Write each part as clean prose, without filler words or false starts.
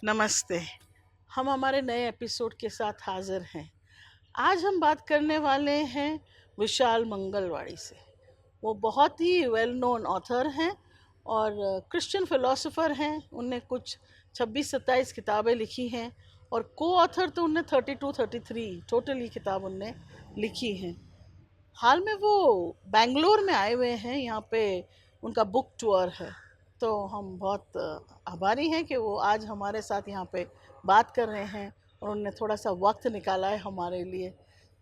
नमस्ते। हम हमारे नए एपिसोड के साथ हाजिर हैं। आज हम बात करने वाले हैं विशाल मंगलवाड़ी से। वो बहुत ही वेल नोन ऑथर हैं और क्रिश्चियन फिलोसोफर हैं। उनने कुछ 26-27 किताबें लिखी हैं और को ऑथर तो उनने 32-33 टोटली किताब उनने लिखी हैं। हाल में वो बेंगलोर में आए हुए हैं, यहाँ पे उनका बुक टूर है। तो हम बहुत आभारी हैं कि वो आज हमारे साथ यहाँ पे बात कर रहे हैं और उन्होंने थोड़ा सा वक्त निकाला है हमारे लिए।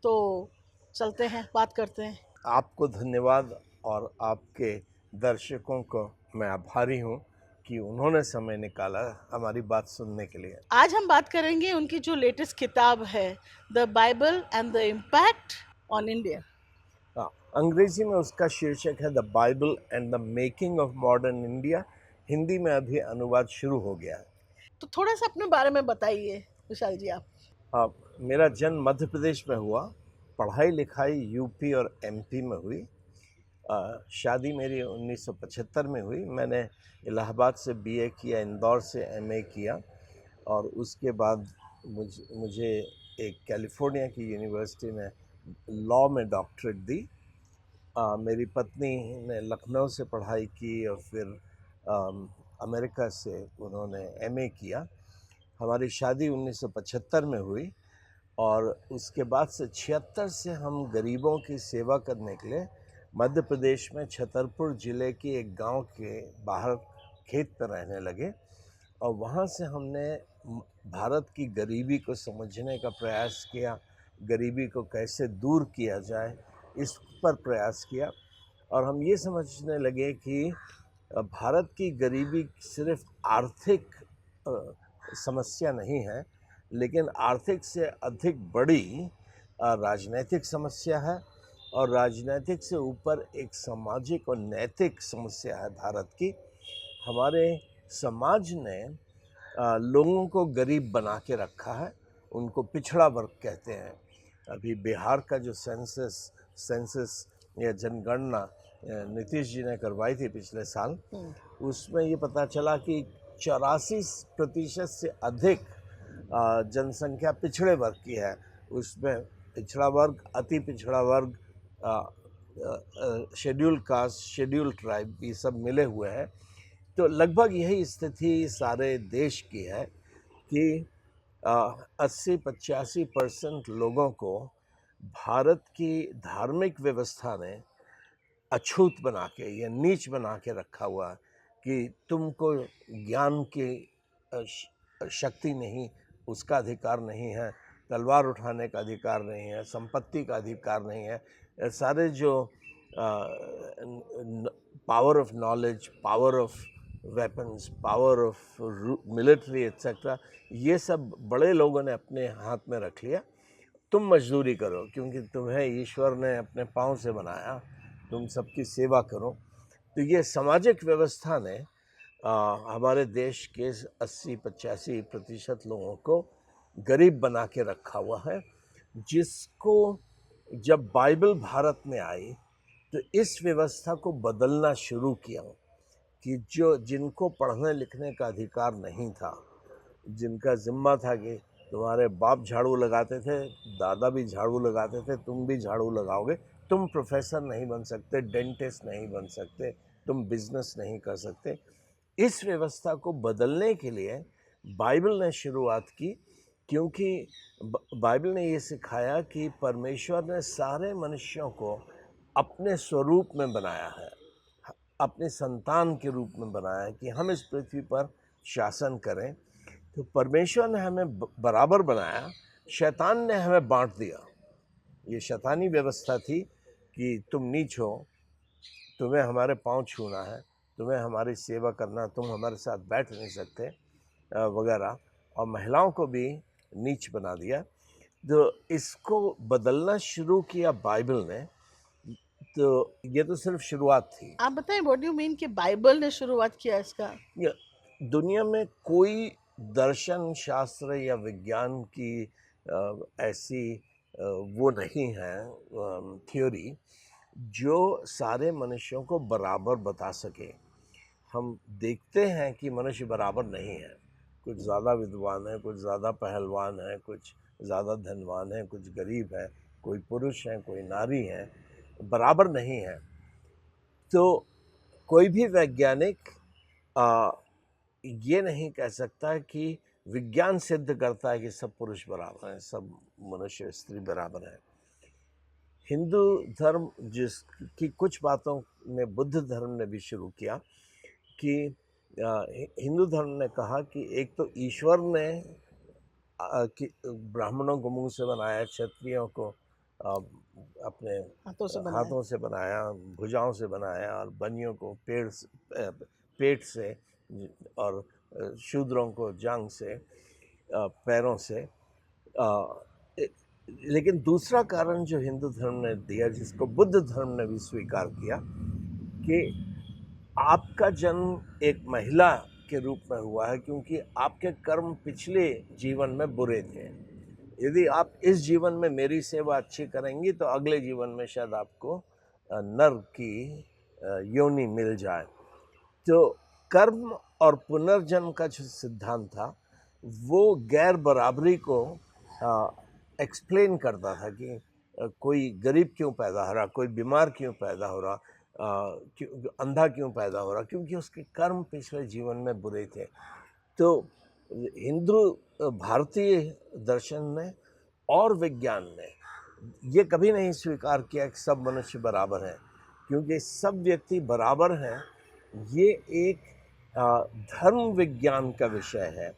तो चलते हैं, बात करते हैं। आपको धन्यवाद और आपके दर्शकों को मैं आभारी हूँ कि उन्होंने समय निकाला हमारी बात सुनने के लिए। आज हम बात करेंगे उनकी जो लेटेस्ट किताब है, the Bible and the impact on India. हाँ, अंग्रेजी में उसका शीर्षक है the Bible and the making of modern India. Hindi में अभी अनुवाद शुरू हो गया है। तो थोड़ा सा अपने बारे में बताइए विशाल जी आप। मेरा जन्म मध्य प्रदेश में हुआ। पढ़ाई लिखाई यूपी और एमपी में हुई। शादी मेरी 1975 में हुई। मैंने इलाहाबाद से बीए किया, इंदौर से एमए किया और उसके बाद मुझे एक कैलिफोर्निया की यूनिवर्सिटी में लॉ में डॉक्टरेट दी। मेरी पत्नी ने लखनऊ से पढ़ाई की और फिर अमेरिका से उन्होंने एमए किया। हमारी शादी 1975 में हुई और उसके बाद से 76 से हम गरीबों की सेवा करने के लिए मध्य प्रदेश में छतरपुर ज़िले के एक गांव के बाहर खेत पर रहने लगे और वहां से हमने भारत की गरीबी को समझने का प्रयास किया, गरीबी को कैसे दूर किया जाए इस पर प्रयास किया। और हम ये समझने लगे कि भारत की गरीबी सिर्फ आर्थिक समस्या नहीं है, लेकिन आर्थिक से अधिक बड़ी राजनीतिक समस्या है और राजनीतिक से ऊपर एक सामाजिक और नैतिक समस्या है भारत की। हमारे समाज ने लोगों को गरीब बना के रखा है, उनको पिछड़ा वर्ग कहते हैं। अभी बिहार का जो सेंसस या जनगणना नीतीश जी ने करवाई थी पिछले साल, उसमें ये पता चला कि 84% से अधिक जनसंख्या पिछड़े वर्ग की है। उसमें पिछड़ा वर्ग, अति पिछड़ा वर्ग, शेड्यूल कास्ट, शेड्यूल ट्राइब, ये सब मिले हुए हैं। तो लगभग यही स्थिति सारे देश की है कि 80-85% लोगों को भारत की धार्मिक व्यवस्था ने अछूत बना के या नीच बना के रखा हुआ है कि तुमको ज्ञान की शक्ति नहीं, उसका अधिकार नहीं है, तलवार उठाने का अधिकार नहीं है, संपत्ति का अधिकार नहीं है। सारे जो power of knowledge, power of weapons, power of military etcetera, ये सब बड़े लोगों ने अपने हाथ में रख लिया। तुम मजदूरी करो क्योंकि तुम्हें ईश्वर ने अपने पाँव से बनाया, तुम सबकी सेवा करो। तो ये सामाजिक व्यवस्था ने हमारे देश के 80-85% लोगों को गरीब बना के रखा हुआ है, जिसको जब बाइबल भारत में आई तो इस व्यवस्था को बदलना शुरू किया कि जिनको पढ़ने लिखने का अधिकार नहीं था, जिनका जिम्मा था कि तुम्हारे बाप झाड़ू लगाते थे, दादा भी झाड़ू लगाते थे, तुम भी झाड़ू लगाओगे, तुम प्रोफेसर नहीं बन सकते, डेंटिस्ट नहीं बन सकते, तुम बिजनेस नहीं कर सकते। इस व्यवस्था को बदलने के लिए बाइबल ने शुरुआत की, क्योंकि बाइबल ने ये सिखाया कि परमेश्वर ने सारे मनुष्यों को अपने स्वरूप में बनाया है, अपने संतान के रूप में बनाया है कि हम इस पृथ्वी पर शासन करें। तो परमेश्वर ने हमें बराबर बनाया, शैतान ने हमें बांट दिया। ये शैतानी व्यवस्था थी कि तुम नीच हो, तुम्हें हमारे पांव छूना है, तुम्हें हमारी सेवा करना, तुम हमारे साथ बैठ नहीं सकते वगैरह, और महिलाओं को भी नीच बना दिया। तो इसको बदलना शुरू किया बाइबल ने। तो ये तो सिर्फ शुरुआत थी। आप बताएं, व्हाट डू यू मीन कि बाइबल ने शुरुआत किया इसका? दुनिया में कोई दर्शन शास्त्र या विज्ञान की ऐसी वो नहीं है थ्योरी जो सारे मनुष्यों को बराबर बता सके। हम देखते हैं कि मनुष्य बराबर नहीं है। कुछ ज़्यादा विद्वान है, कुछ ज़्यादा पहलवान है, कुछ ज़्यादा धनवान है, कुछ गरीब है, कोई पुरुष है, कोई नारी है, बराबर नहीं है। तो कोई भी वैज्ञानिक ये नहीं कह सकता कि विज्ञान सिद्ध करता है कि सब पुरुष बराबर हैं, सब मनुष्य स्त्री बराबर हैं। हिंदू धर्म जिसकी कुछ बातों में बुद्ध धर्म ने भी शुरू किया कि हिंदू धर्म ने कहा कि एक तो ईश्वर ने कि ब्राह्मणों को मुंह से बनाया, क्षत्रियों को अपने हाथों से बनाया, भुजाओं से बनाया, और बनियों को पेट से, और शूद्रों को जांग से, पैरों से। लेकिन दूसरा कारण जो हिंदू धर्म ने दिया, जिसको बुद्ध धर्म ने भी स्वीकार किया, कि आपका जन्म एक महिला के रूप में हुआ है क्योंकि आपके कर्म पिछले जीवन में बुरे थे। यदि आप इस जीवन में मेरी सेवा अच्छी करेंगी तो अगले जीवन में शायद आपको नर की योनि मिल जाए। तो कर्म और पुनर्जन्म का जो सिद्धांत था वो गैर बराबरी को एक्सप्लेन करता था कि कोई गरीब क्यों पैदा हो रहा, कोई बीमार क्यों पैदा हो रहा, अंधा क्यों पैदा हो रहा, क्योंकि उसके कर्म पिछले जीवन में बुरे थे। तो हिंदू भारतीय दर्शन ने और विज्ञान ने ये कभी नहीं स्वीकार किया कि सब मनुष्य बराबर हैं, क्योंकि सब व्यक्ति बराबर हैं। ये एक धर्म विज्ञान का विषय है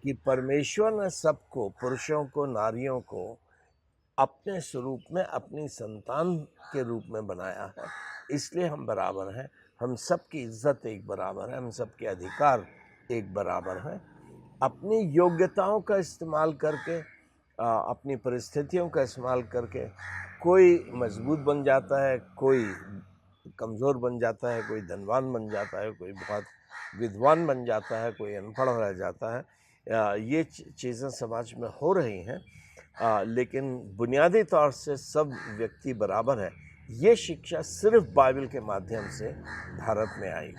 कि परमेश्वर ने सबको, पुरुषों को, नारियों को अपने स्वरूप में, अपनी संतान के रूप में बनाया है, इसलिए हम बराबर हैं। हम सबकी इज्जत एक बराबर है, हम सबके अधिकार एक बराबर हैं। अपनी योग्यताओं का इस्तेमाल करके, अपनी परिस्थितियों का इस्तेमाल करके कोई मजबूत बन जाता है, कोई कमज़ोर बन जाता है, कोई धनवान बन जाता है, कोई बहुत विद्वान बन जाता है, कोई अनपढ़ रह जाता है। ये चीज़ें समाज में हो रही हैं, लेकिन बुनियादी तौर से सब व्यक्ति बराबर है। ये शिक्षा सिर्फ बाइबल के माध्यम से भारत में आई।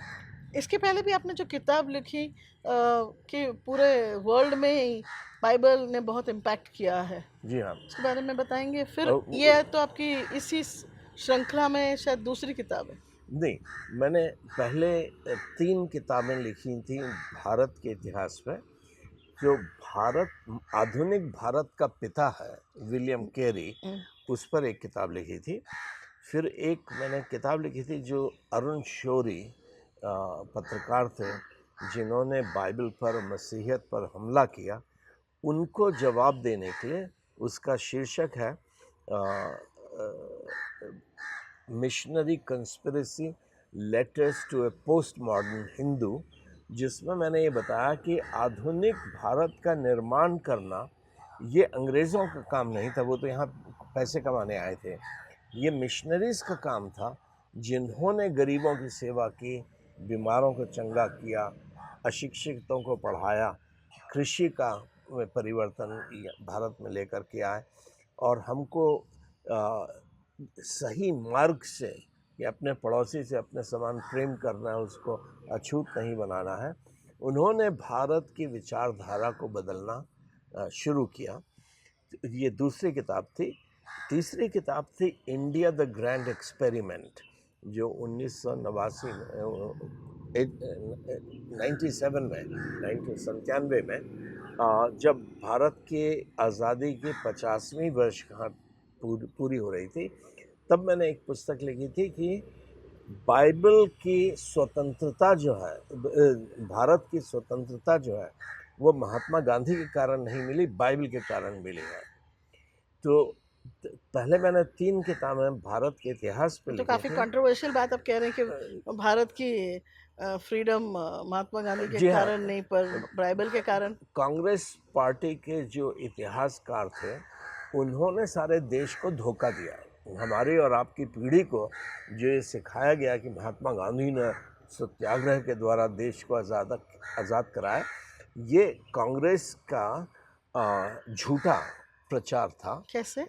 इसके पहले भी आपने जो किताब लिखी कि पूरे वर्ल्ड में ही बाइबल ने बहुत इम्पैक्ट किया है, जी हाँ, इसके बारे में बताएंगे? फिर ये तो आपकी इसी श्रृंखला में शायद दूसरी किताब है। नहीं, मैंने पहले 3 किताबें लिखी थी भारत के इतिहास में। जो आधुनिक भारत का पिता है विलियम कैरी, उस पर एक किताब लिखी थी। फिर एक मैंने किताब लिखी थी जो अरुण शौरी पत्रकार थे, जिन्होंने बाइबल पर, मसीहियत पर हमला किया, उनको जवाब देने के लिए। उसका शीर्षक है missionary conspiracy letters to a post modern Hindu, जिसमें मैंने ये बताया कि आधुनिक भारत का निर्माण करना ये अंग्रेज़ों का काम नहीं था, वो तो यहाँ पैसे कमाने आए थे। ये मिशनरीज़ का काम था, जिन्होंने गरीबों की सेवा की, बीमारों को चंगा किया, अशिक्षितों को पढ़ाया, कृषि का परिवर्तन भारत में लेकर के आए, और हमको सही मार्ग से कि अपने पड़ोसी से अपने समान प्रेम करना है, उसको अछूत नहीं बनाना है। उन्होंने भारत की विचारधारा को बदलना शुरू किया। ये दूसरी किताब थी। तीसरी किताब थी इंडिया द ग्रैंड एक्सपेरिमेंट, जो 1997 में जब भारत के आज़ादी की 50वीं वर्षगांठ पूरी हो रही थी, तब मैंने एक पुस्तक लिखी थी कि बाइबल की स्वतंत्रता जो है, भारत की स्वतंत्रता जो है, वो महात्मा गांधी के कारण नहीं मिली, बाइबल के कारण मिली है। तो पहले मैंने 3 किताबें भारत के इतिहास पे लिखी। तो काफ़ी कंट्रोवर्शियल बात आप कह रहे हैं कि भारत की फ्रीडम महात्मा गांधी के कारण नहीं, पर बाइबल के कारण। कांग्रेस पार्टी के जो इतिहासकार थे, उन्होंने सारे देश को धोखा दिया। हमारी और आपकी पीढ़ी को जो ये सिखाया गया कि महात्मा गांधी ने सत्याग्रह के द्वारा देश को आज़ाद कराया, ये कांग्रेस का झूठा प्रचार था। कैसे?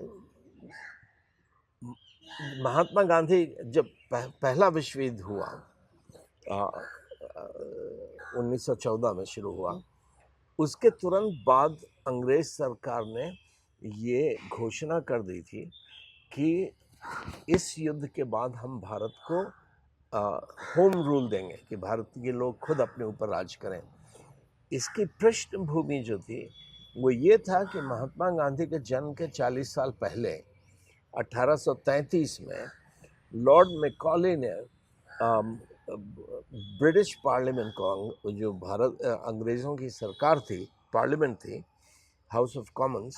महात्मा गांधी जब पहला विश्व युद्ध हुआ, 1914 में शुरू हुआ, उसके तुरंत बाद अंग्रेज सरकार ने ये घोषणा कर दी थी कि इस युद्ध के बाद हम भारत को होम रूल देंगे, कि भारत के लोग खुद अपने ऊपर राज करें। इसकी पृष्ठभूमि जो थी वो ये था कि महात्मा गांधी के जन्म के 40 साल पहले 1833 में लॉर्ड मैकॉले ने ब्रिटिश पार्लियामेंट को, जो भारत अंग्रेज़ों की सरकार थी, पार्लियामेंट थी, हाउस ऑफ कॉमन्स,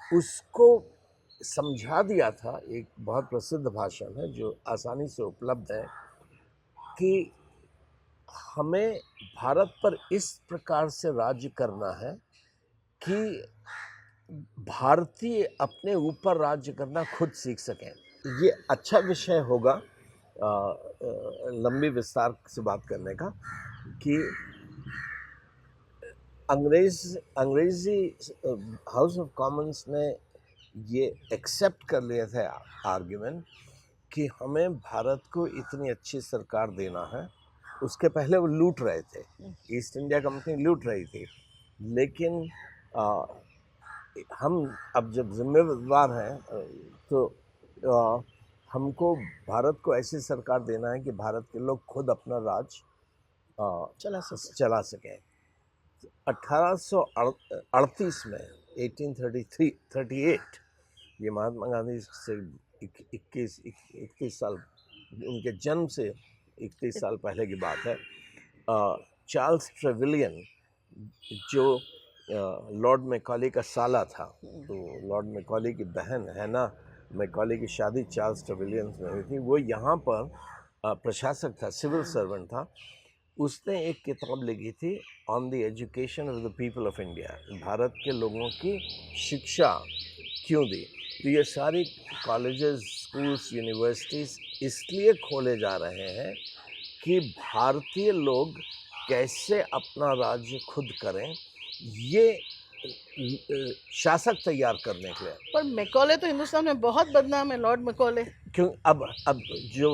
उसको समझा दिया था। एक बहुत प्रसिद्ध भाषण है जो आसानी से उपलब्ध है कि हमें भारत पर इस प्रकार से राज्य करना है कि भारतीय अपने ऊपर राज्य करना खुद सीख सकें। ये अच्छा विषय होगा लंबी विस्तार से बात करने का कि अंग्रेजी हाउस ऑफ कॉमन्स ने ये एक्सेप्ट कर लिया था आर्ग्यूमेंट कि हमें भारत को इतनी अच्छी सरकार देना है। उसके पहले वो लूट रहे थे, ईस्ट इंडिया कंपनी लूट रही थी, लेकिन हम अब जब जिम्मेदार हैं तो हमको भारत को ऐसी सरकार देना है कि भारत के लोग खुद अपना राज चला सकें। 1838 में 1838 ये महात्मा गांधी से 21 साल, उनके जन्म से 31 साल पहले की बात है। चार्ल्स ट्रेविलियन जो लॉर्ड मैकॉले का साला था, तो लॉर्ड मैकॉले की बहन हैना मैकॉले की शादी चार्ल्स ट्रेविलियन में हुई थी। वो यहाँ पर प्रशासक था, सिविल सर्वेंट था। उसने एक किताब लिखी थी on the education of the people of India, Bharat के लोगों की शिक्षा क्यों दी। तो ये सारी कॉलेजेस, स्कूल्स, यूनिवर्सिटीज़ इसलिए खोले जा रहे हैं कि भारतीय लोग कैसे अपना राज्य खुद करें, ये शासक तैयार करने के लिए। पर मैकॉले तो हिंदुस्तान में बहुत बदनाम है, लॉर्ड मैकॉले। क्यों? अब जो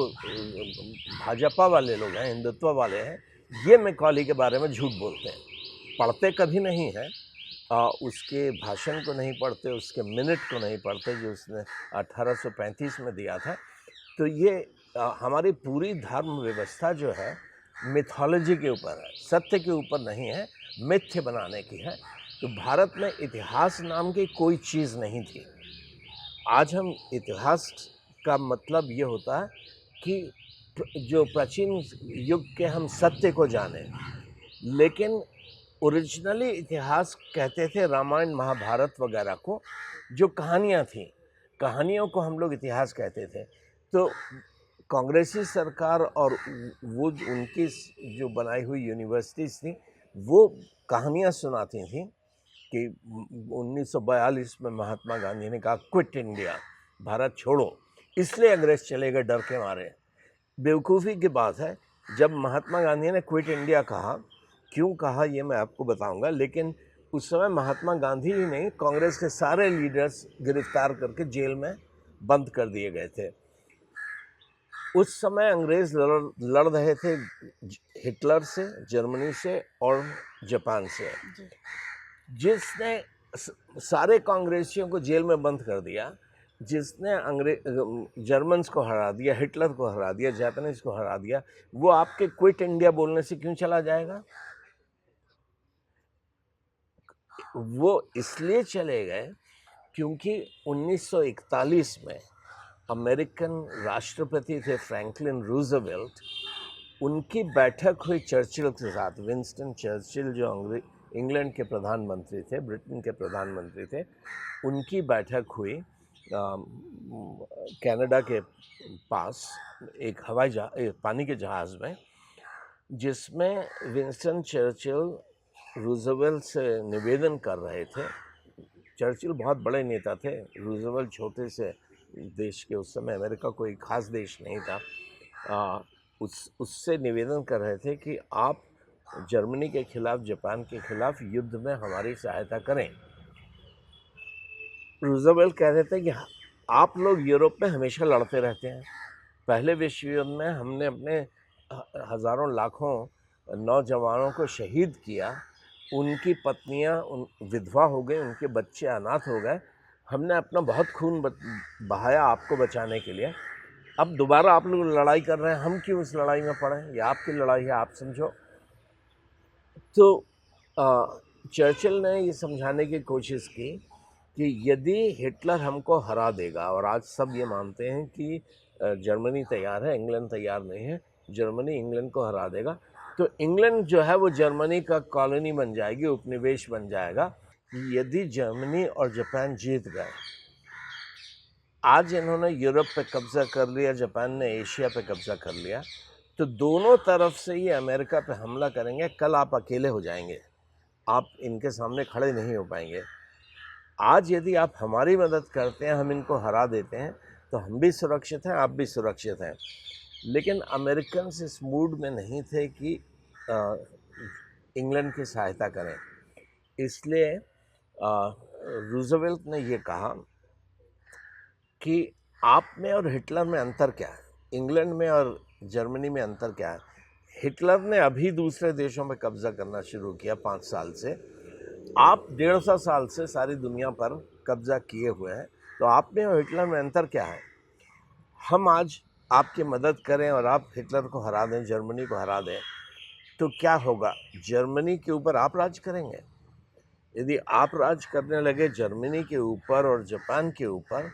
भाजपा वाले लोग हैं, हिंदुत्व वाले हैं, ये मैकॉले के बारे में झूठ बोलते हैं, पढ़ते कभी नहीं हैं, उसके भाषण को नहीं पढ़ते, उसके मिनट को नहीं पढ़ते जो उसने 1835 में दिया था। तो ये हमारी पूरी धर्म व्यवस्था जो है मिथोलॉजी के ऊपर है, सत्य के ऊपर नहीं है, मिथ्य बनाने की है। तो भारत में इतिहास नाम की कोई चीज़ नहीं थी। आज हम इतिहास का मतलब ये होता है कि जो प्राचीन युग के हम सत्य को जानें, लेकिन ओरिजिनली इतिहास कहते थे रामायण, महाभारत वगैरह को, जो कहानियाँ थीं, कहानियों को हम लोग इतिहास कहते थे। तो कांग्रेसी सरकार और वो उनकी जो बनाई हुई यूनिवर्सिटीज़ थी, वो कहानियाँ सुनाती थीं कि 1942 में महात्मा गांधी ने कहा क्विट इंडिया, भारत छोड़ो, इसलिए अंग्रेज चले गए डर के मारे। बेवकूफ़ी की बात है, जब महात्मा गांधी ने क्विट इंडिया कहा, क्यों कहा ये मैं आपको बताऊंगा, लेकिन उस समय महात्मा गांधी ही नहीं, कांग्रेस के सारे लीडर्स गिरफ्तार करके जेल में बंद कर दिए गए थे। उस समय अंग्रेज लड़ रहे थे हिटलर से, जर्मनी से और जापान से, जिसने सारे कांग्रेसियों को जेल में बंद कर दिया, जिसने जर्मन्स को हरा दिया, हिटलर को हरा दिया, जापानीज को हरा दिया, वो आपके क्विट इंडिया बोलने से क्यों चला जाएगा? वो इसलिए चले गए क्योंकि 1941 में अमेरिकन राष्ट्रपति थे फ्रैंकलिन रूजवेल्ट, उनकी बैठक हुई चर्चिल के साथ। विंस्टन चर्चिल जो इंग्लैंड के प्रधानमंत्री थे, ब्रिटेन के प्रधानमंत्री थे, उनकी बैठक हुई कनाडा के पास एक पानी के जहाज़ में, जिसमें विंस्टन चर्चिल रूजवेल्ट से निवेदन कर रहे थे। चर्चिल बहुत बड़े नेता थे, रूजवेल्ट छोटे से देश के, उस समय अमेरिका कोई ख़ास देश नहीं था। उससे निवेदन कर रहे थे कि आप जर्मनी के खिलाफ, जापान के खिलाफ युद्ध में हमारी सहायता करें। रूजवेल्ट कह रहे थे कि आप लोग यूरोप में हमेशा लड़ते रहते हैं, पहले विश्व युद्ध में हमने अपने हज़ारों लाखों नौजवानों को शहीद किया, उनकी पत्नियां विधवा हो गई, उनके बच्चे अनाथ हो गए। हमने अपना बहुत खून बहाया आपको बचाने के लिए। अब दोबारा आप लोग लड़ाई कर रहे हैं, हम क्यों इस लड़ाई में पड़े? ये आपकी लड़ाई है, आप समझो। तो चर्चिल ने ये समझाने की कोशिश की कि यदि हिटलर हमको हरा देगा, और आज सब ये मानते हैं कि जर्मनी तैयार है, इंग्लैंड तैयार नहीं है, जर्मनी इंग्लैंड को हरा देगा, तो इंग्लैंड जो है वो जर्मनी का कॉलोनी बन जाएगी, उपनिवेश बन जाएगा। यदि जर्मनी और जापान जीत गए, आज इन्होंने यूरोप पे कब्जा कर लिया, जापान ने एशिया पे कब्जा कर लिया, तो दोनों तरफ से ये अमेरिका पे हमला करेंगे। कल आप अकेले हो जाएंगे, आप इनके सामने खड़े नहीं हो पाएंगे। आज यदि आप हमारी मदद करते हैं, हम इनको हरा देते हैं, तो हम भी सुरक्षित हैं, आप भी सुरक्षित हैं। लेकिन अमेरिकन इस मूड में नहीं थे कि इंग्लैंड की सहायता करें। इसलिए रूजवेल्ट ने ये कहा कि आप में और हिटलर में अंतर क्या है, इंग्लैंड में और जर्मनी में अंतर क्या है। हिटलर ने अभी दूसरे देशों में कब्जा करना शुरू किया 5 साल से, आप 150 साल से सारी दुनिया पर कब्जा किए हुए हैं। तो आप में और हिटलर में अंतर क्या है? हम आज आपकी मदद करें और आप हिटलर को हरा दें, जर्मनी को हरा दें, तो क्या होगा? जर्मनी के ऊपर आप राज करेंगे। यदि आप राज करने लगे जर्मनी के ऊपर और जापान के ऊपर,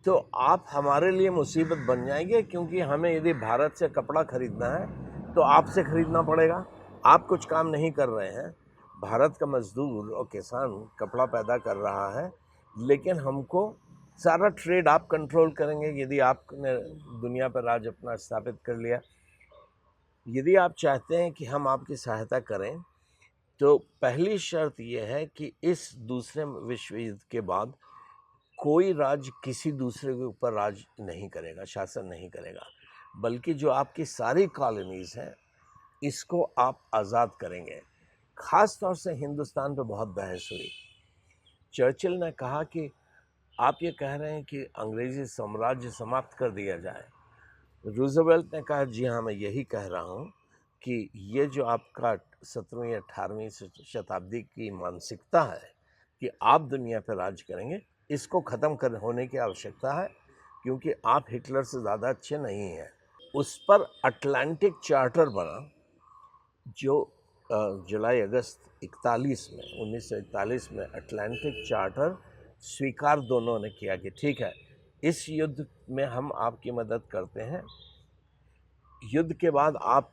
तो आप हमारे लिए मुसीबत बन जाएंगे, क्योंकि हमें यदि भारत से कपड़ा खरीदना है तो आपसे खरीदना पड़ेगा। आप कुछ काम नहीं कर रहे हैं, भारत का मजदूर और किसान कपड़ा पैदा कर रहा है, लेकिन हमको सारा ट्रेड आप कंट्रोल करेंगे यदि आपने दुनिया पर राज अपना स्थापित कर लिया। यदि आप चाहते हैं कि हम आपकी सहायता करें, तो पहली शर्त यह है कि इस दूसरे विश्व युद्ध के बाद कोई राज्य किसी दूसरे के ऊपर राज नहीं करेगा, शासन नहीं करेगा, बल्कि जो आपकी सारी कॉलोनीज हैं इसको आप आज़ाद करेंगे। ख़ास तौर से हिंदुस्तान पे बहुत बहस हुई। चर्चिल ने कहा कि आप ये कह रहे हैं कि अंग्रेज़ी साम्राज्य समाप्त कर दिया जाए। रूजवेल्ट ने कहा, जी हाँ, मैं यही कह रहा हूँ कि ये जो आपका 17वीं 18वीं शताब्दी की मानसिकता है कि आप दुनिया पर राज करेंगे, इसको ख़त्म कर होने की आवश्यकता है, क्योंकि आप हिटलर से ज़्यादा अच्छे नहीं हैं। उस पर अटलांटिक चार्टर बना, जो जुलाई अगस्त 1941 में अटलांटिक चार्टर स्वीकार दोनों ने किया कि ठीक है, इस युद्ध में हम आपकी मदद करते हैं। युद्ध के बाद आप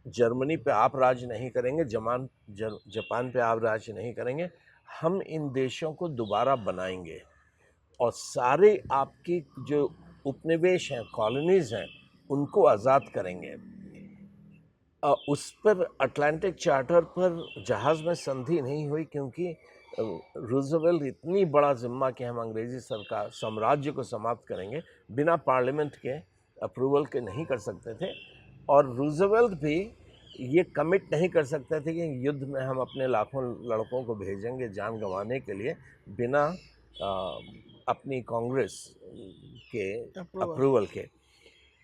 जर्मनी पे आप राज नहीं करेंगे, जापान पे आप राज नहीं करेंगे, हम इन देशों को दोबारा बनाएंगे और सारे आपकी जो उपनिवेश हैं, कॉलोनीज हैं, उनको आज़ाद करेंगे। उस पर अटलांटिक चार्टर पर जहाज़ में संधि नहीं हुई, क्योंकि रूजवेल्ट इतनी बड़ा जिम्मा कि हम अंग्रेज़ी सरकार साम्राज्य को समाप्त करेंगे बिना पार्लियामेंट के अप्रूवल के नहीं कर सकते थे। और रूजवेल्ट भी ये कमिट नहीं कर सकते थे कि युद्ध में हम अपने लाखों लड़कों को भेजेंगे जान गंवाने के लिए बिना अपनी कांग्रेस के अप्रूवल के।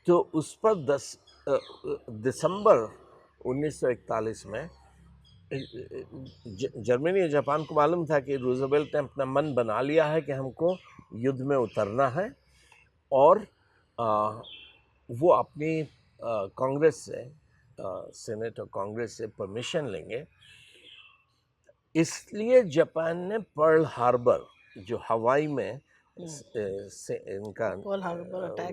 तो उस पर 10 दिसंबर 1941 में जर्मनी और जापान को मालूम था कि रूजवेल्ट ने अपना मन बना लिया है कि हमको युद्ध में उतरना है, और वो अपनी कांग्रेस से, सेनेट और कांग्रेस से परमिशन लेंगे। इसलिए जापान ने पर्ल हार्बर, जो हवाई में इनका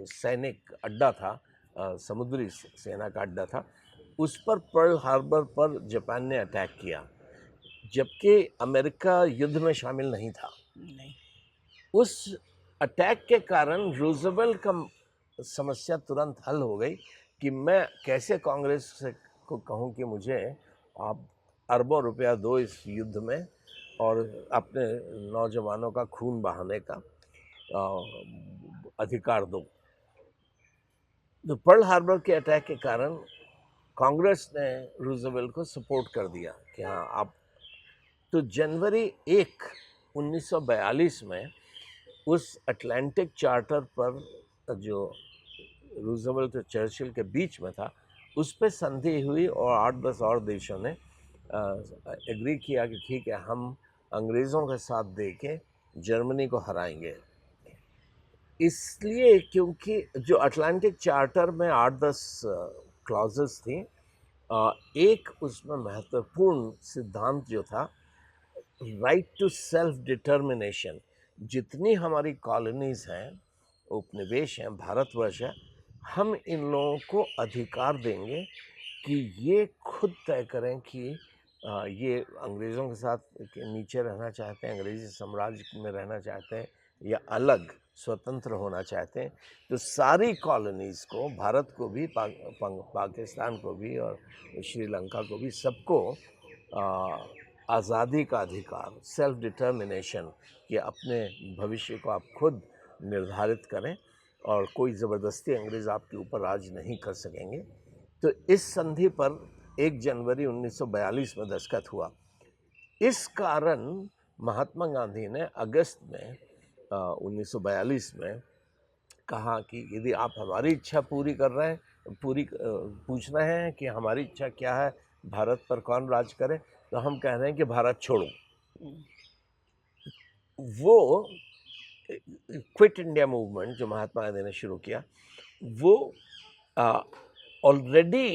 सैनिक अड्डा था, समुद्री सेना का अड्डा था, उस पर पर्ल हार्बर पर जापान ने अटैक किया, जबकि अमेरिका युद्ध में शामिल नहीं था। उस अटैक के कारण रूजवेल्ट का समस्या तुरंत हल हो गई कि मैं कैसे कांग्रेस से को कहूं कि मुझे आप अरबों रुपया दो इस युद्ध में और अपने नौजवानों का खून बहाने का अधिकार दो। तो पर्ल हार्बर के अटैक के कारण कांग्रेस ने रूजवेल्ट को सपोर्ट कर दिया कि हाँ आप। तो जनवरी 1, 1942 में उस अटलांटिक चार्टर पर जो रूजवेल्ट और चर्चिल के बीच में था, उस पर संधि हुई और 8-10 और देशों ने एग्री किया कि ठीक है, हम अंग्रेज़ों के साथ दे के जर्मनी को हराएंगे। इसलिए क्योंकि जो अटलांटिक चार्टर में 8-10 क्लॉजेस थी, एक उसमें महत्वपूर्ण सिद्धांत जो था, राइट टू सेल्फ डिटर्मिनेशन। जितनी हमारी कॉलोनीज हैं, उपनिवेश हैं, भारतवर्ष है, हम इन लोगों को अधिकार देंगे कि ये खुद तय करें कि ये अंग्रेज़ों के साथ के नीचे रहना चाहते हैं, अंग्रेज़ी साम्राज्य में रहना चाहते हैं, या अलग स्वतंत्र होना चाहते हैं। तो सारी कॉलोनीज़ को, भारत को भी, पाकिस्तान को भी और श्रीलंका को भी, सबको आज़ादी का अधिकार, सेल्फ डिटर्मिनेशन, कि अपने भविष्य को आप खुद निर्धारित करें और कोई ज़बरदस्ती अंग्रेज़ आपके ऊपर राज नहीं कर सकेंगे। तो इस संधि पर 1 जनवरी 1942 में दस्तखत हुआ। इस कारण महात्मा गांधी ने अगस्त में 1942 में कहा कि यदि आप हमारी इच्छा पूरी कर रहे हैं, पूछ रहे हैं कि हमारी इच्छा क्या है, भारत पर कौन राज करे, तो हम कह रहे हैं कि भारत छोड़ो। वो क्विट इंडिया मूवमेंट जो महात्मा गांधी ने शुरू किया, वो ऑलरेडी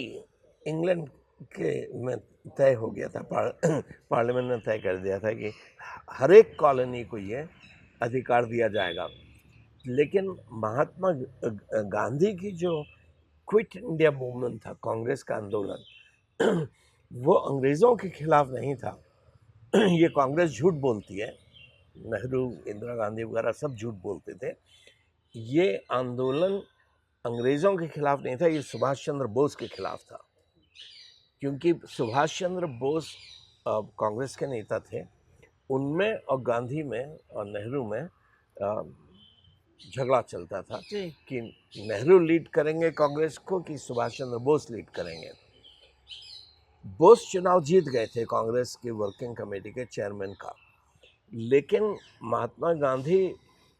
इंग्लैंड के में तय हो गया था, पार्लियामेंट ने तय कर दिया था कि हर एक कॉलोनी को ये अधिकार दिया जाएगा। लेकिन महात्मा गांधी की जो क्विट इंडिया मूवमेंट था, कांग्रेस का आंदोलन, वो अंग्रेज़ों के खिलाफ नहीं था। ये कांग्रेस झूठ बोलती है, नेहरू, इंदिरा गांधी वगैरह सब झूठ बोलते थे। ये आंदोलन अंग्रेज़ों के खिलाफ नहीं था, ये सुभाष चंद्र बोस के खिलाफ था। क्योंकि सुभाष चंद्र बोस कांग्रेस के नेता थे, उनमें और गांधी में और नेहरू में झगड़ा चलता था कि नेहरू लीड करेंगे कांग्रेस को कि सुभाष चंद्र बोस लीड करेंगे। बोस चुनाव जीत गए थे कांग्रेस की वर्किंग कमेटी के चेयरमैन का, लेकिन महात्मा गांधी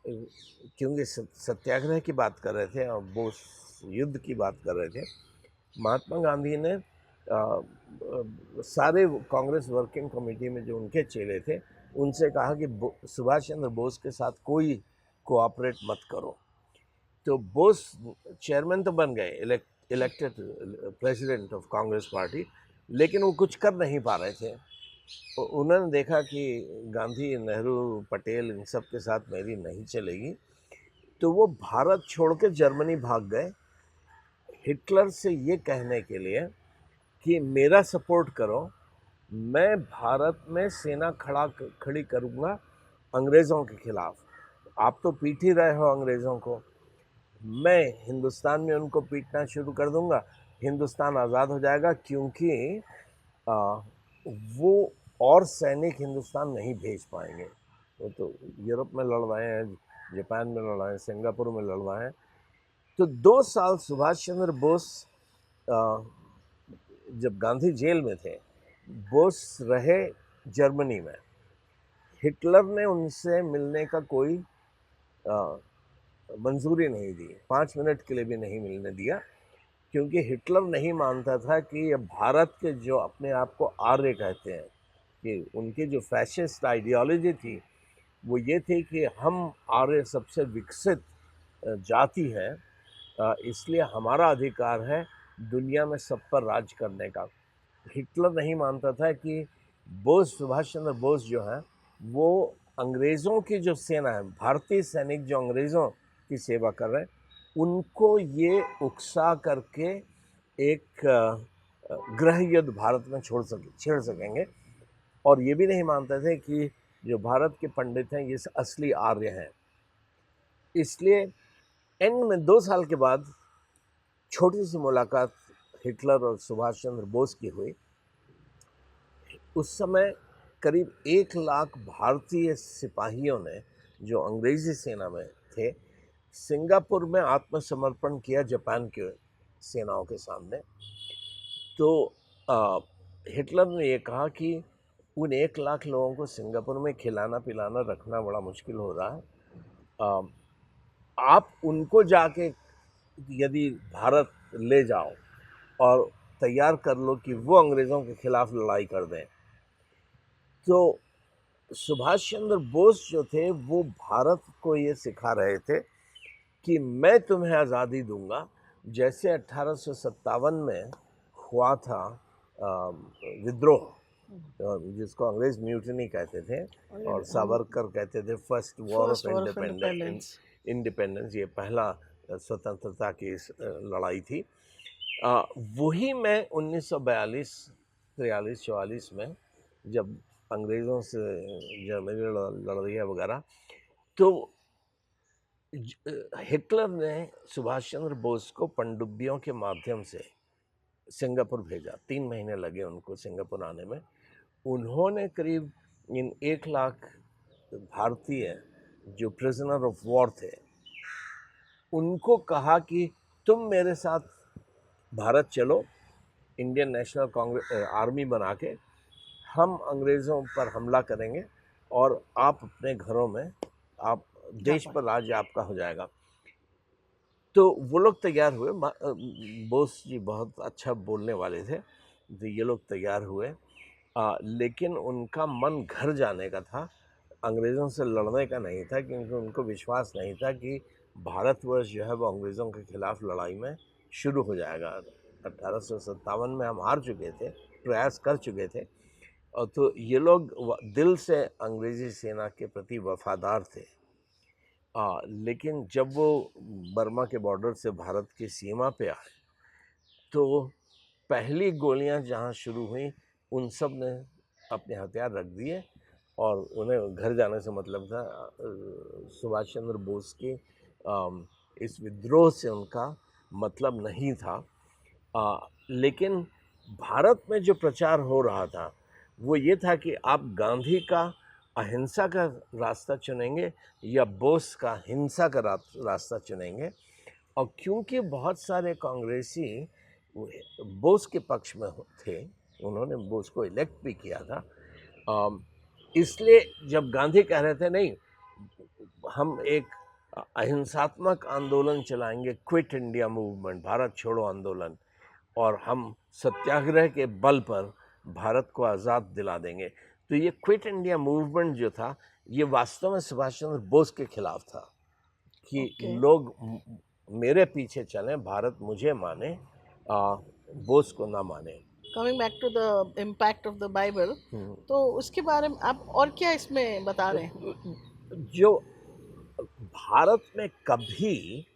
क्योंकि सत्याग्रह की बात कर रहे थे और बोस युद्ध की बात कर रहे थे, महात्मा गांधी ने सारे कांग्रेस वर्किंग कमेटी में जो उनके चेले थे, उनसे कहा कि सुभाष चंद्र बोस के साथ कोई कोऑपरेट मत करो। तो बोस चेयरमैन तो बन गए, elected president of Congress party, लेकिन वो कुछ कर नहीं पा रहे थे। उन्होंने देखा कि गांधी, नेहरू, पटेल, इन सब के साथ मेरी नहीं चलेगी, तो वो भारत छोड़ के जर्मनी भाग गए, हिटलर से ये कहने के लिए कि मेरा सपोर्ट करो, मैं भारत में सेना खड़ी करूँगा अंग्रेज़ों के खिलाफ। आप तो पीट ही रहे हो अंग्रेज़ों को, मैं हिंदुस्तान में उनको पीटना शुरू कर दूंगा, हिंदुस्तान आज़ाद हो जाएगा, क्योंकि वो और सैनिक हिंदुस्तान नहीं भेज पाएंगे। वो तो यूरोप में लड़ रहे हैं, जापान में लड़ रहे हैं, सिंगापुर में लड़ रहे हैं। तो 2 साल सुभाष चंद्र बोस, जब गांधी जेल में थे, बोस रहे जर्मनी में। हिटलर ने उनसे मिलने का कोई मंजूरी नहीं दी, 5 मिनट के लिए भी नहीं मिलने दिया, क्योंकि हिटलर नहीं मानता था कि ये भारत के जो अपने आप को आर्य कहते हैं, कि उनकी जो फैशिस्ट आइडियोलॉजी थी वो ये थी कि हम आर्य सबसे विकसित जाति है, इसलिए हमारा अधिकार है दुनिया में सब पर राज करने का। हिटलर नहीं मानता था कि बोस, सुभाष चंद्र बोस जो है, वो अंग्रेज़ों की जो सेना है, भारतीय सैनिक जो अंग्रेज़ों की सेवा कर रहे हैं, उनको ये उकसा करके एक गृह युद्ध भारत में छेड़ सकेंगे। और ये भी नहीं मानते थे कि जो भारत के पंडित हैं ये असली आर्य हैं। इसलिए एंड में 2 साल के बाद छोटी सी मुलाकात हिटलर और सुभाष चंद्र बोस की हुई। उस समय करीब 1 लाख भारतीय सिपाहियों ने, जो अंग्रेज़ी सेना में थे, सिंगापुर में आत्मसमर्पण किया जापान के सेनाओं के सामने। तो हिटलर ने ये कहा कि उन 1 लाख लोगों को सिंगापुर में खिलाना पिलाना रखना बड़ा मुश्किल हो रहा है, आप उनको जाके यदि भारत ले जाओ और तैयार कर लो कि वो अंग्रेज़ों के खिलाफ लड़ाई कर दें। तो सुभाष चंद्र बोस जो थे वो भारत को ये सिखा रहे थे कि मैं तुम्हें आज़ादी दूंगा, जैसे 1857 में हुआ था विद्रोह, जिसको अंग्रेज म्यूटनी कहते थे और सावरकर कहते थे फर्स्ट वॉर ऑफ इंडिपेंडेंस। ये पहला स्वतंत्रता की लड़ाई थी। वही मैं 1942, 43, 44 में जब अंग्रेज़ों से जर्मनी लड़ रही है वगैरह, तो हिटलर ने सुभाष चंद्र बोस को पनडुब्बियों के माध्यम से सिंगापुर भेजा। 3 महीने लगे उनको सिंगापुर आने में। उन्होंने करीब इन 1 लाख भारतीय जो प्रिजनर ऑफ वॉर थे उनको कहा कि तुम मेरे साथ भारत चलो, इंडियन नेशनल कांग्रेस आर्मी बना के हम अंग्रेज़ों पर हमला करेंगे और आप अपने घरों में, आप देश पर राज आपका हो जाएगा। तो वो लोग तैयार हुए। बोस जी बहुत अच्छा बोलने वाले थे, तो ये लोग तैयार हुए। लेकिन उनका मन घर जाने का था, अंग्रेज़ों से लड़ने का नहीं था, क्योंकि उनको विश्वास नहीं था कि भारतवर्ष जो है वो अंग्रेज़ों के खिलाफ लड़ाई में शुरू हो जाएगा। 1857 में हम हार चुके थे, प्रयास कर चुके थे, और तो ये लोग दिल से अंग्रेज़ी सेना के प्रति वफादार थे। लेकिन जब वो बर्मा के बॉर्डर से भारत की सीमा पे आए तो पहली गोलियां जहां शुरू हुई उन सब ने अपने हथियार रख दिए और उन्हें घर जाने से मतलब था। सुभाष चंद्र बोस की इस विद्रोह से उनका मतलब नहीं था। लेकिन भारत में जो प्रचार हो रहा था वो ये था कि आप गांधी का अहिंसा का रास्ता चुनेंगे या बोस का हिंसा का रास्ता चुनेंगे। और क्योंकि बहुत सारे कांग्रेसी बोस के पक्ष में थे, उन्होंने बोस को इलेक्ट भी किया था, इसलिए जब गांधी कह रहे थे नहीं हम एक अहिंसात्मक आंदोलन चलाएंगे, क्विट इंडिया मूवमेंट, भारत छोड़ो आंदोलन, और हम सत्याग्रह के बल पर भारत को आज़ाद दिला देंगे, तो ये क्विट इंडिया मूवमेंट जो था ये वास्तव में सुभाष चंद्र बोस के खिलाफ था कि लोग मेरे पीछे चलें, भारत मुझे माने, बोस को ना माने। Coming back to the impact of the Bible, तो उसके बारे में आप और क्या इसमें बता रहे हैं? जो भारत में कभी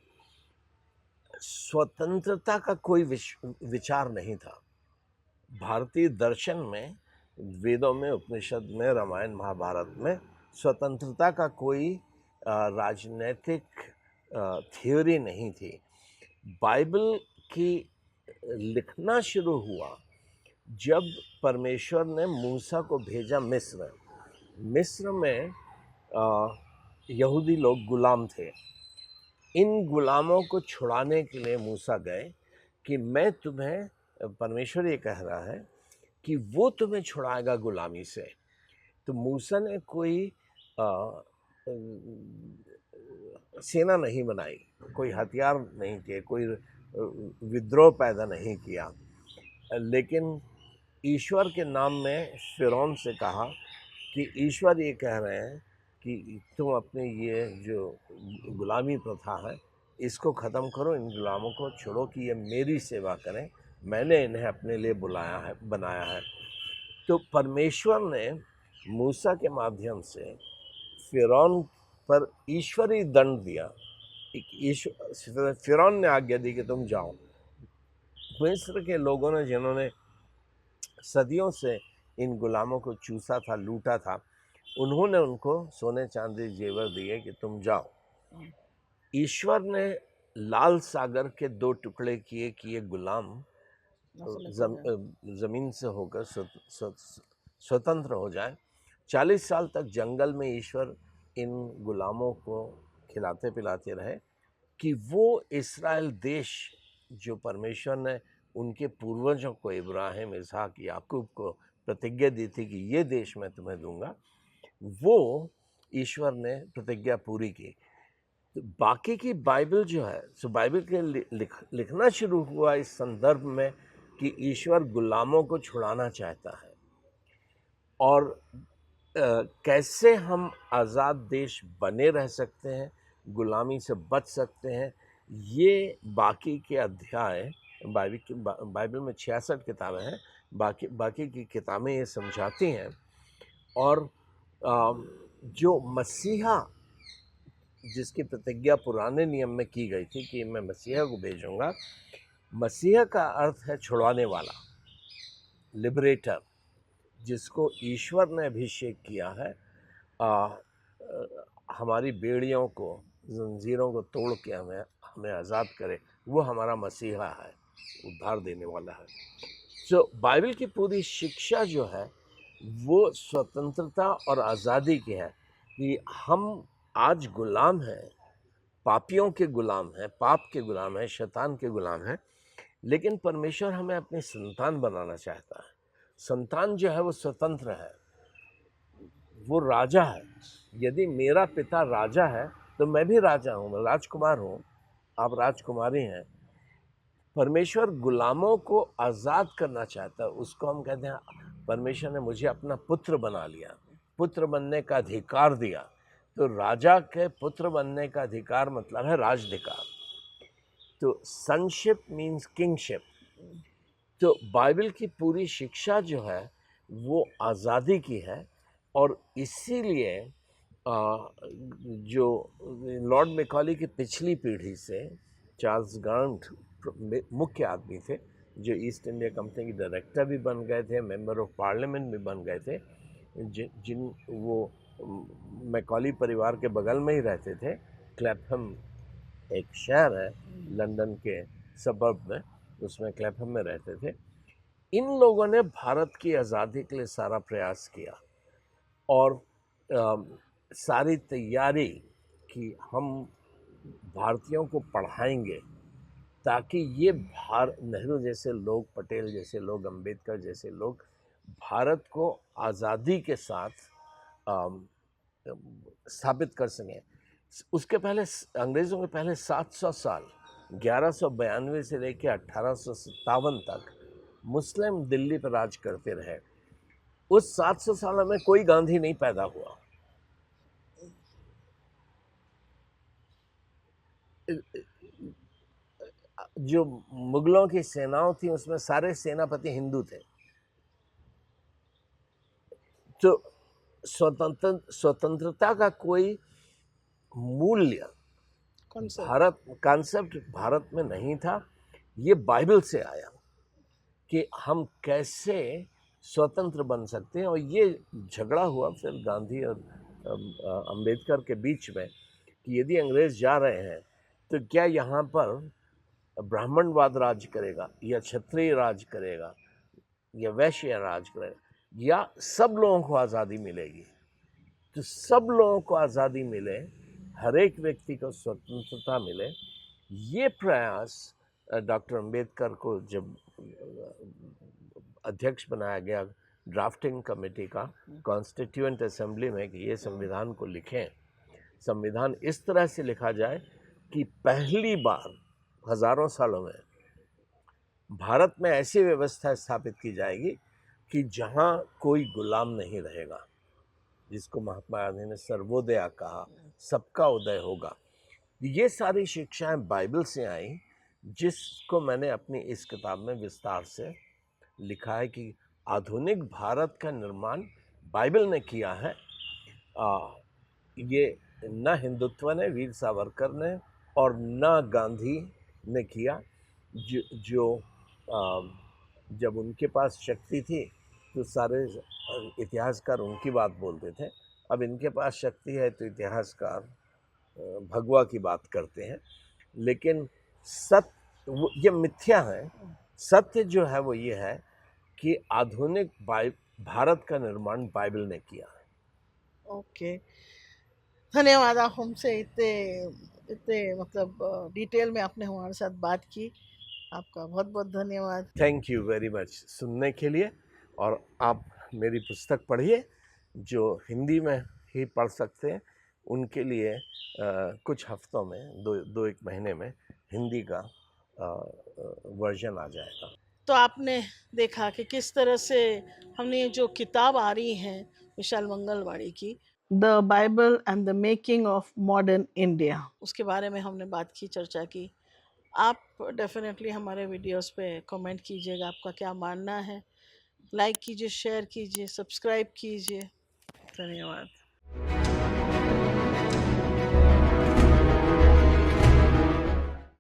स्वतंत्रता का कोई विचार नहीं था। भारतीय दर्शन में, वेदों में, उपनिषद में, रामायण महाभारत में स्वतंत्रता का कोई राजनीतिक थ्योरी नहीं थी। बाइबल की लिखना शुरू हुआ जब परमेश्वर ने मूसा को भेजा मिस्र। मिस्र में यहूदी लोग गुलाम थे। इन गुलामों को छुड़ाने के लिए मूसा गए कि मैं तुम्हें, परमेश्वर ये कह रहा है कि वो तुम्हें छुड़ाएगा गुलामी से। तो मूसा ने कोई सेना नहीं बनाई, कोई हथियार नहीं किए, कोई विद्रोह पैदा नहीं किया, लेकिन ईश्वर के नाम में फिरौन से कहा कि ईश्वर ये कह रहे हैं कि तुम अपने ये जो गुलामी प्रथा है इसको ख़त्म करो, इन गुलामों को छोड़ो कि ये मेरी सेवा करें, मैंने इन्हें अपने लिए बुलाया है, बनाया है। तो परमेश्वर ने मूसा के माध्यम से फिरौन पर ईश्वरीय दंड दिया। फिरौन ने आज्ञा दी कि तुम जाओ। मिस्र के लोगों ने, जिन्होंने सदियों से इन गुलामों को चूसा था, लूटा था, उन्होंने उनको सोने चांदी जेवर दिए कि तुम जाओ। ईश्वर ने लाल सागर के 2 टुकड़े किए कि ये गुलाम जमीन से होकर स्वतंत्र हो जाए। 40 साल तक जंगल में ईश्वर इन गुलामों को खिलाते पिलाते रहे कि वो इस्राएल देश जो परमेश्वर ने उनके पूर्वजों को, इब्राहिम, इसहाक, याकूब को प्रतिज्ञा दी थी कि ये देश मैं तुम्हें दूंगा, वो ईश्वर ने प्रतिज्ञा पूरी की। तो बाकी की बाइबल जो है, सो बाइबल के लिखना शुरू हुआ इस संदर्भ में कि ईश्वर गुलामों को छुड़ाना चाहता है और कैसे हम आज़ाद देश बने रह सकते हैं, गुलामी से बच सकते हैं, ये बाकी के अध्याय बाइबल में 66 किताबें हैं, बाकी की किताबें ये समझाती हैं। और जो मसीहा जिसकी प्रतिज्ञा पुराने नियम में की गई थी कि मैं मसीहा को भेजूंगा, मसीहा का अर्थ है छुड़ाने वाला, लिबरेटर, जिसको ईश्वर ने अभिषेक किया है हमारी बेड़ियों को, जंजीरों को तोड़ के हमें आज़ाद करे, वो हमारा मसीहा है, उद्धार देने वाला है। तो बाइबल की पूरी शिक्षा जो है वो स्वतंत्रता और आज़ादी की है कि हम आज गुलाम हैं, पापियों के गुलाम हैं, पाप के गुलाम हैं, शैतान के गुलाम हैं, लेकिन परमेश्वर हमें अपनी संतान बनाना चाहता है। संतान जो है वो स्वतंत्र है, वो राजा है। यदि मेरा पिता राजा है तो मैं भी राजा हूँ, मैं राजकुमार हूँ, आप राजकुमारी हैं। परमेश्वर गुलामों को आज़ाद करना चाहता है, उसको हम कहते हैं परमेश्वर ने मुझे अपना पुत्र बना लिया, पुत्र बनने का अधिकार दिया। तो राजा के पुत्र बनने का अधिकार मतलब है राजधिकार। तो सनशिप मीन्स किंगशिप। तो बाइबल की पूरी शिक्षा जो है वो आज़ादी की है और इसीलिए जो लॉर्ड मैकॉली की पिछली पीढ़ी से चार्ल्स गांट मुख्य आदमी थे, जो ईस्ट इंडिया कंपनी के डायरेक्टर भी बन गए थे, मेंबर ऑफ पार्लियामेंट भी बन गए थे, जिन वो मैकॉली परिवार के बगल में ही रहते थे। क्लैपहम एक शहर है लंदन के सबर्ब में, उसमें क्लैपहम में रहते थे। इन लोगों ने भारत की आज़ादी के लिए सारा प्रयास किया और सारी तैयारी कि हम भारतीयों को पढ़ाएंगे ताकि ये नेहरू जैसे लोग, पटेल जैसे लोग, अंबेडकर जैसे लोग भारत को आज़ादी के साथ स्थापित कर सकें। उसके पहले अंग्रेज़ों के पहले 700 साल 1192 से लेकर 1857 तक मुस्लिम दिल्ली पर राज करते रहे। उस 700 साल में कोई गांधी नहीं पैदा हुआ। जो मुगलों की सेनाओं थी उसमें सारे सेनापति हिंदू थे। तो स्वतंत्रता का कोई मूल्य कॉन्सेप्ट भारत में नहीं था। ये बाइबल से आया कि हम कैसे स्वतंत्र बन सकते हैं। और ये झगड़ा हुआ फिर गांधी और अंबेडकर के बीच में कि यदि अंग्रेज जा रहे हैं तो क्या यहाँ पर ब्राह्मणवाद राज करेगा या क्षत्रिय राज करेगा या वैश्य राज करेगा, या सब लोगों को आज़ादी मिलेगी। तो सब लोगों को आज़ादी मिले, हर एक व्यक्ति को स्वतंत्रता मिले। ये प्रयास डॉक्टर अंबेडकर को जब अध्यक्ष बनाया गया ड्राफ्टिंग कमेटी का कॉन्स्टिट्यूएंट असेंबली में कि ये संविधान को लिखें, संविधान इस तरह से लिखा जाए कि पहली बार हजारों सालों में भारत में ऐसी व्यवस्था स्थापित की जाएगी कि जहां कोई गुलाम नहीं रहेगा, जिसको महात्मा गांधी ने सर्वोदय कहा, सबका उदय होगा। ये सारी शिक्षाएं बाइबल से आई, जिसको मैंने अपनी इस किताब में विस्तार से लिखा है कि आधुनिक भारत का निर्माण बाइबल ने किया है। ये न हिंदुत्व ने, वीर सावरकर ने, और न गांधी ने किया। जो जब उनके पास शक्ति थी तो सारे इतिहासकार उनकी बात बोलते थे। अब इनके पास शक्ति है तो इतिहासकार भगवा की बात करते हैं। लेकिन सत्य ये मिथ्या है। सत्य जो है वो ये है कि आधुनिक भारत का निर्माण बाइबल ने किया है। ओके, धन्यवाद। आप हमसे इतने मतलब डिटेल में आपने हमारे साथ बात की, आपका बहुत बहुत धन्यवाद। थैंक यू वेरी मच सुनने के लिए। और आप मेरी पुस्तक पढ़िए, जो हिंदी में ही पढ़ सकते हैं उनके लिए कुछ हफ्तों में, दो एक महीने में हिंदी का वर्जन आ जाएगा। तो आपने देखा कि किस तरह से हमने ये जो किताब आ रही है विशाल मंगलवाड़ी की, the Bible and the making of modern India, उसके बारे में हमने बात की, चर्चा की। आप डेफिनेटली हमारे वीडियोस पे कमेंट कीजिएगा, आपका क्या मानना है। लाइक कीजिए, शेयर कीजिए, सब्सक्राइब कीजिए। धन्यवाद।